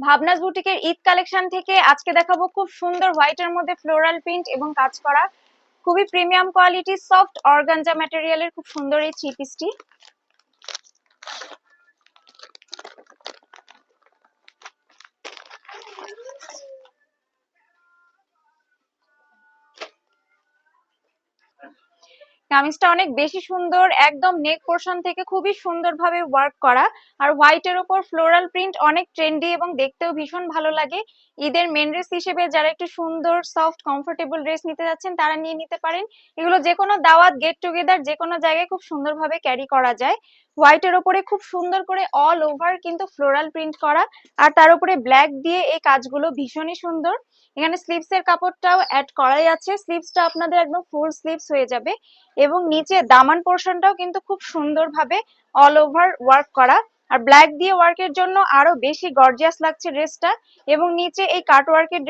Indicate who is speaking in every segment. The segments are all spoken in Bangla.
Speaker 1: ভাবনাস বুটিকের ঈদ কালেকশন থেকে আজকে দেখাবো খুব সুন্দর হোয়াইটের মধ্যে ফ্লোরাল প্রিন্ট এবং কাজ করা খুবই প্রিমিয়াম কোয়ালিটি সফট অর্গানজা ম্যাটেরিয়ালের খুব সুন্দর এই থ্রি পিসটি। কামিজটা অনেক বেশি সুন্দর, একদম নেক পোর্শন থেকে খুবই সুন্দরভাবে ওয়ার্ক করা। আর হোয়াইটের উপর ফ্লোরাল প্রিন্ট অনেক ট্রেন্ডি এবং দেখতেও ভীষণ ভালো লাগে। ঈদের মেন ড্রেস হিসেবে যারা একটু সুন্দর সফট কমফোর্টেবল ড্রেস নিতে যাচ্ছেন তারা নিয়ে নিতে পারেন। এগুলো যে কোনো দাওয়াত, গেট টুগেদার যে কোনো জায়গায় খুব সুন্দরভাবে ক্যারি করা যায়। হোয়াইটের ওপরে খুব সুন্দর করে অল ওভার কিন্তু ফ্লোরাল প্রিন্ট করা, আর তার উপরে ব্ল্যাক দিয়ে এই কাজগুলো ভীষণই সুন্দর। এখানে স্লিভস এর কাপড়টাও অ্যাড করাই আছে, স্লিভসটা আপনাদের একদম ফুল স্লিভস হয়ে যাবে এবং নিচে দামান পোর্শনটাও কিন্তু খুব সুন্দরভাবে অল ওভার ওয়ার্ক করা। আর ব্ল্যাক দিয়ে ওয়ার্কের জন্য আরো বেশি গর্জিয়াস লাগছে ড্রেসটা। এবং নিচে এই কাট ওয়ার্কের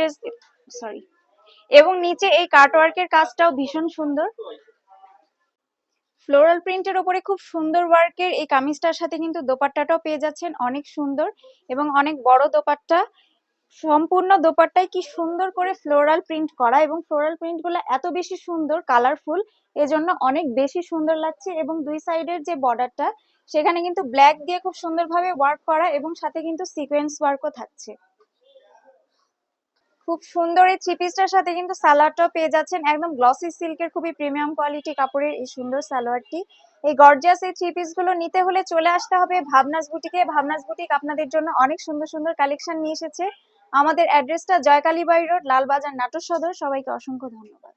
Speaker 1: নিচে এই কাট ওয়ার্কের কাজটাও ভীষণ সুন্দর। ফ্লোরাল প্রিন্টের উপরে খুব সুন্দর ওয়ার্কের এই কামিজটার সাথে কিন্তু দোপাট্টাটাও পেয়ে যাচ্ছেন অনেক সুন্দর এবং অনেক বড় দোপাট্টা। সম্পূর্ণ দোপাট্টায় কি সুন্দর করে ফ্লোরাল প্রিন্ট করা, এবং ফ্লোরাল প্রিন্ট গুলো এত বেশি সুন্দর কালারফুল, এজন্য অনেক বেশি সুন্দর লাগছে। এবং দুই সাইডের যে বর্ডারটা সেখানে কিন্তু ব্ল্যাক দিয়ে খুব সুন্দরভাবে ওয়ার্ক করা এবং সাথে কিন্তু সিকোয়েন্স ওয়ার্কও থাকছে। খুব সুন্দর এই থ্রি পিসটার সাথে কিন্তু সালোয়ারটাও পেয়ে যাচ্ছেন একদম গ্লসি সিল্কের খুবই প্রিমিয়াম কোয়ালিটি কাপড়ের এই সুন্দর সালোয়ারটি। এই গর্জিয়াস এই থ্রি পিস গুলো নিতে হলে চলে আসতে হবে ভাবনাস বুটিকে। ভাবনাস বুটিক আপনাদের জন্য অনেক সুন্দর সুন্দর কালেকশন নিয়ে এসেছে। আমাদের অ্যাড্রেসটা জয়কালী বাড়ি রোড, লালবাজার, নাটোর সদর। সবাইকে অসংখ্য ধন্যবাদ।